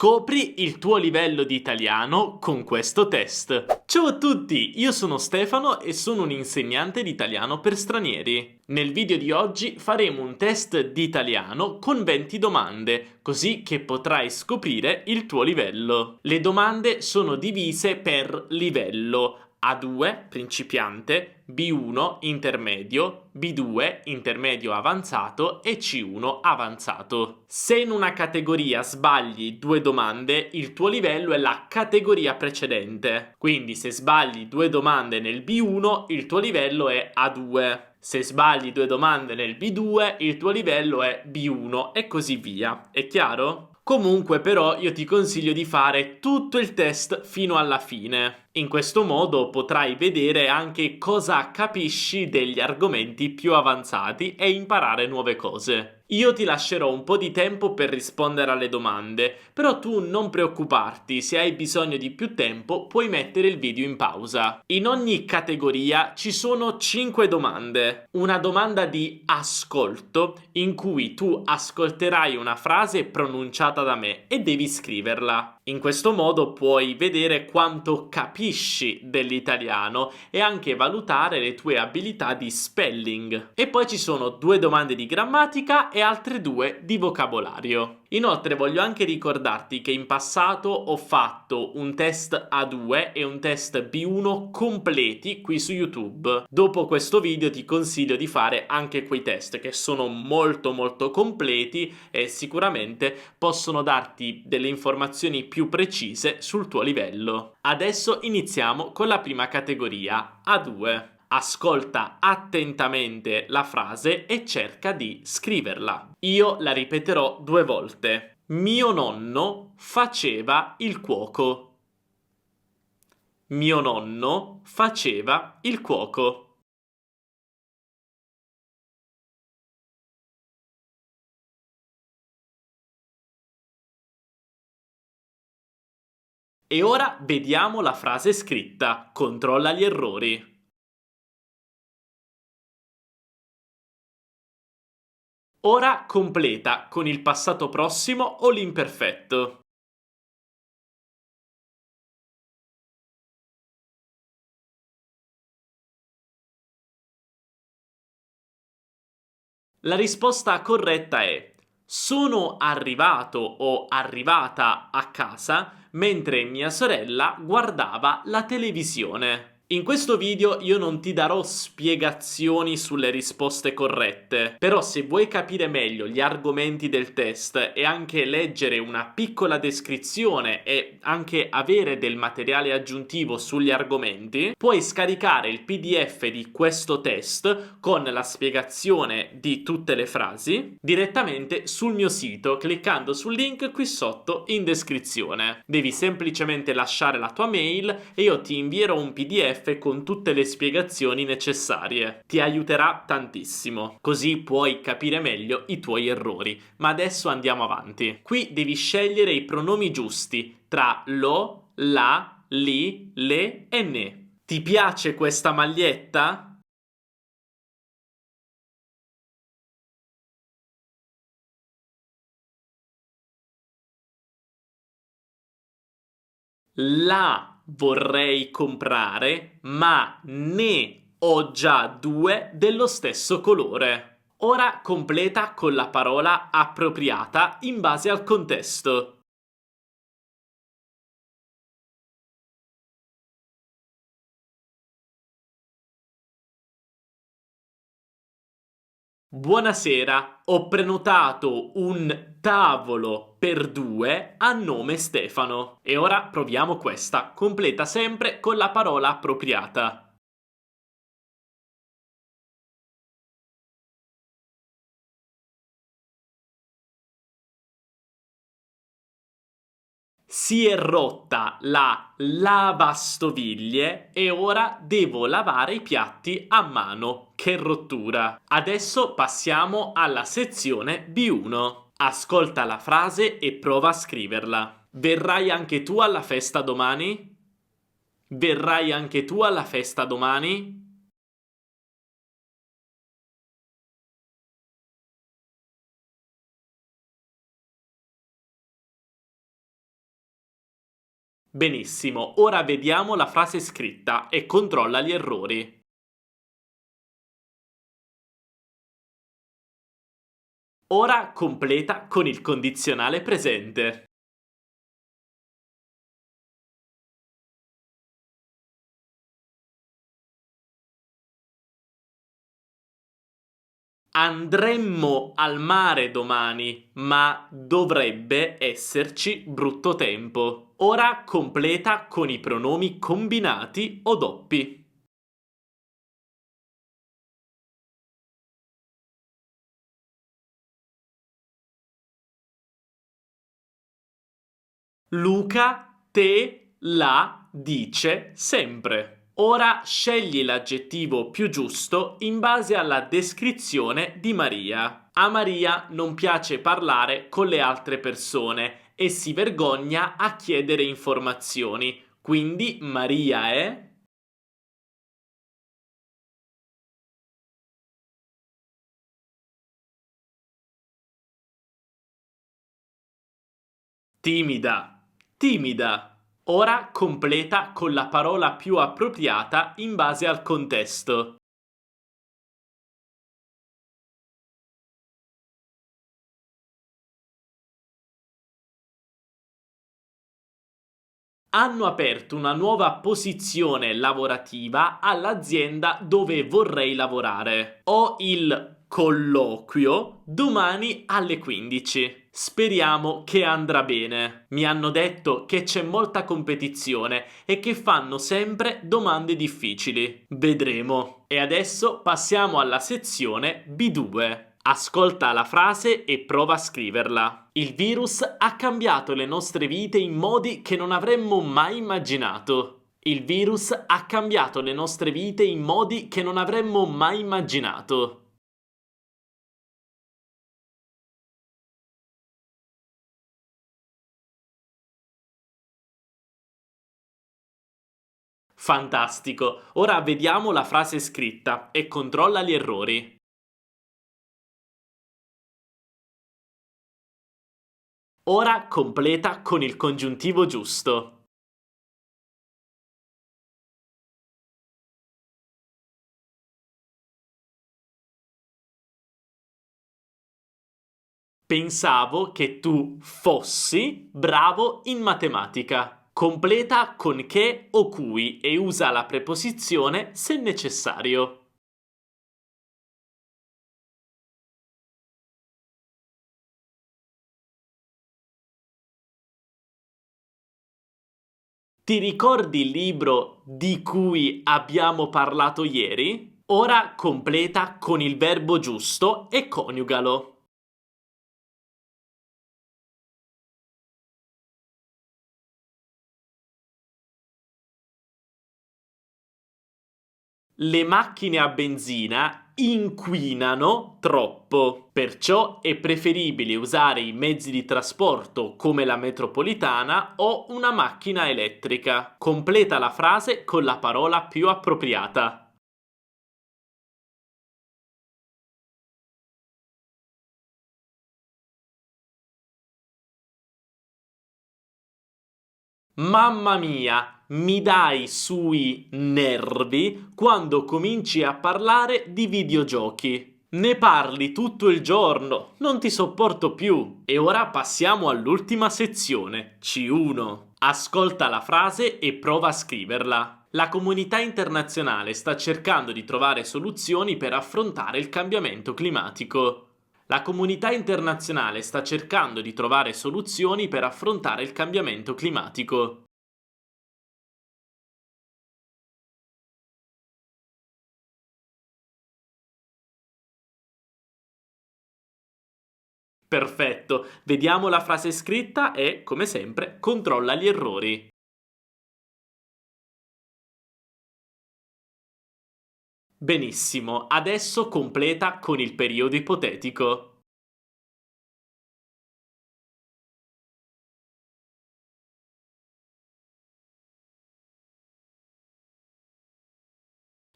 Scopri il tuo livello di italiano con questo test. Ciao a tutti, io sono Stefano e sono un insegnante di italiano per stranieri. Nel video di oggi faremo un test di italiano con 20 domande, così che potrai scoprire il tuo livello. Le domande sono divise per livello. A2 principiante, B1 intermedio, B2 intermedio avanzato e C1 avanzato. Se in una categoria sbagli due domande, il tuo livello è la categoria precedente. Quindi se sbagli due domande nel B1, il tuo livello è A2. Se sbagli due domande nel B2, il tuo livello è B1 e così via. È chiaro? Comunque però io ti consiglio di fare tutto il test fino alla fine. In questo modo potrai vedere anche cosa capisci degli argomenti più avanzati e imparare nuove cose. Io ti lascerò un po' di tempo per rispondere alle domande, però tu non preoccuparti, se hai bisogno di più tempo puoi mettere il video in pausa. In ogni categoria ci sono 5 domande. Una domanda di ascolto in cui tu ascolterai una frase pronunciata da me e devi scriverla. In questo modo puoi vedere quanto capisci dell'italiano e anche valutare le tue abilità di spelling. E poi ci sono 2 domande di grammatica e altre 2 di vocabolario. Inoltre voglio anche ricordarti che in passato ho fatto un test A2 e un test B1 completi qui su YouTube. Dopo questo video ti consiglio di fare anche quei test che sono molto completi e sicuramente possono darti delle informazioni più precise sul tuo livello. Adesso iniziamo con la prima categoria, A2. Ascolta attentamente la frase e cerca di scriverla. Io la ripeterò 2 volte. Mio nonno faceva il cuoco. Mio nonno faceva il cuoco. E ora vediamo la frase scritta. Controlla gli errori. Ora completa con il passato prossimo o l'imperfetto. La risposta corretta è: sono arrivato o arrivata a casa mentre mia sorella guardava la televisione. In questo video io non ti darò spiegazioni sulle risposte corrette, però se vuoi capire meglio gli argomenti del test e anche leggere una piccola descrizione e anche avere del materiale aggiuntivo sugli argomenti, puoi scaricare il PDF di questo test con la spiegazione di tutte le frasi direttamente sul mio sito cliccando sul link qui sotto in descrizione. Devi semplicemente lasciare la tua mail e io ti invierò un PDF con tutte le spiegazioni necessarie. Ti aiuterà tantissimo, così puoi capire meglio i tuoi errori. Ma adesso andiamo avanti. Qui devi scegliere i pronomi giusti tra lo, la, li, le e ne. Ti piace questa maglietta? La vorrei comprare, ma ne ho già 2 dello stesso colore. Ora completa con la parola appropriata in base al contesto. Buonasera, ho prenotato un tavolo per 2 a nome Stefano. E ora proviamo questa. Completa sempre con la parola appropriata. Si è rotta la lavastoviglie e ora devo lavare i piatti a mano. Che rottura! Adesso passiamo alla sezione B1. Ascolta la frase e prova a scriverla. Verrai anche tu alla festa domani? Verrai anche tu alla festa domani? Benissimo, ora vediamo la frase scritta e controlla gli errori. Ora completa con il condizionale presente. Andremmo al mare domani, ma dovrebbe esserci brutto tempo. Ora completa con i pronomi combinati o doppi. Luca te la dice sempre. Ora scegli l'aggettivo più giusto in base alla descrizione di Maria. A Maria non piace parlare con le altre persone e si vergogna a chiedere informazioni. Quindi Maria è timida. Timida. Ora completa con la parola più appropriata in base al contesto. Hanno aperto una nuova posizione lavorativa all'azienda dove vorrei lavorare. Ho il colloquio domani alle 15. Speriamo che andrà bene. Mi hanno detto che c'è molta competizione e che fanno sempre domande difficili. Vedremo. E adesso passiamo alla sezione B2. Ascolta la frase e prova a scriverla. Il virus ha cambiato le nostre vite in modi che non avremmo mai immaginato. Il virus ha cambiato le nostre vite in modi che non avremmo mai immaginato. Fantastico. Ora vediamo la frase scritta e controlla gli errori. Ora completa con il congiuntivo giusto. Pensavo che tu fossi bravo in matematica. Completa con che o cui e usa la preposizione se necessario. Ti ricordi il libro di cui abbiamo parlato ieri? Ora completa con il verbo giusto e coniugalo. Le macchine a benzina inquinano troppo, perciò è preferibile usare i mezzi di trasporto come la metropolitana o una macchina elettrica. Completa la frase con la parola più appropriata. Mamma mia, mi dai sui nervi quando cominci a parlare di videogiochi. Ne parli tutto il giorno, non ti sopporto più. E ora passiamo all'ultima sezione, C1. Ascolta la frase e prova a scriverla. La comunità internazionale sta cercando di trovare soluzioni per affrontare il cambiamento climatico. La comunità internazionale sta cercando di trovare soluzioni per affrontare il cambiamento climatico. Perfetto, vediamo la frase scritta e, come sempre, controlla gli errori. Benissimo, adesso completa con il periodo ipotetico.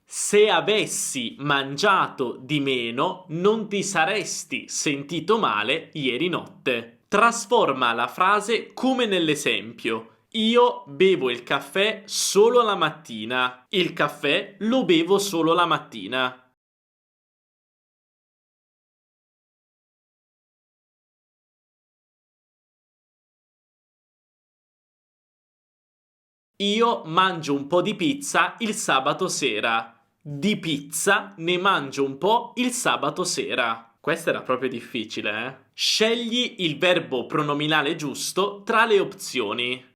Se avessi mangiato di meno, non ti saresti sentito male ieri notte. Trasforma la frase come nell'esempio. Io bevo il caffè solo la mattina. Il caffè lo bevo solo la mattina. Io mangio un po' di pizza il sabato sera. Di pizza ne mangio un po' il sabato sera. Questa era proprio difficile, eh? Scegli il verbo pronominale giusto tra le opzioni.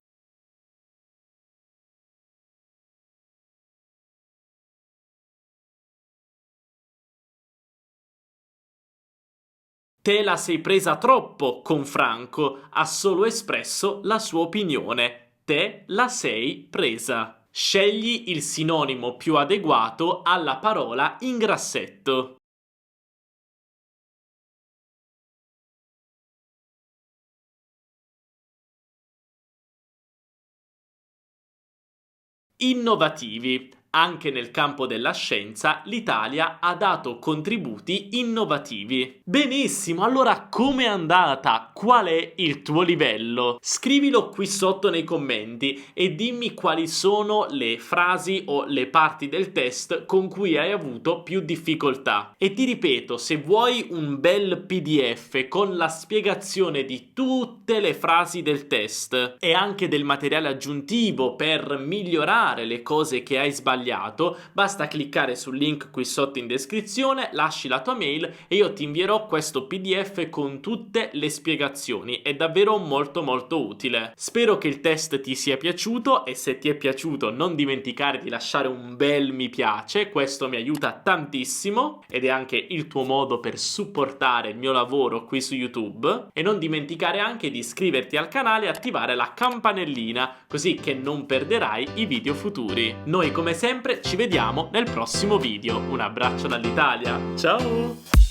Te la sei presa troppo con Franco, ha solo espresso la sua opinione. Te la sei presa. Scegli il sinonimo più adeguato alla parola in grassetto. Innovativi. Anche nel campo della scienza l'Italia ha dato contributi innovativi. Benissimo, allora com'è andata? Qual è il tuo livello? Scrivilo qui sotto nei commenti e dimmi quali sono le frasi o le parti del test con cui hai avuto più difficoltà. E ti ripeto, se vuoi un bel PDF con la spiegazione di tutte le frasi del test e anche del materiale aggiuntivo per migliorare le cose che hai sbagliato, basta cliccare sul link qui sotto in descrizione, lasci la tua mail e io ti invierò questo PDF con tutte le spiegazioni. È davvero molto utile. Spero che il test ti sia piaciuto e se ti è piaciuto non dimenticare di lasciare un bel mi piace, questo mi aiuta tantissimo ed è anche il tuo modo per supportare il mio lavoro qui su YouTube. E non dimenticare anche di iscriverti al canale e attivare la campanellina così che non perderai i video futuri. Noi come sempre ci vediamo nel prossimo video. Un abbraccio dall'Italia. Ciao!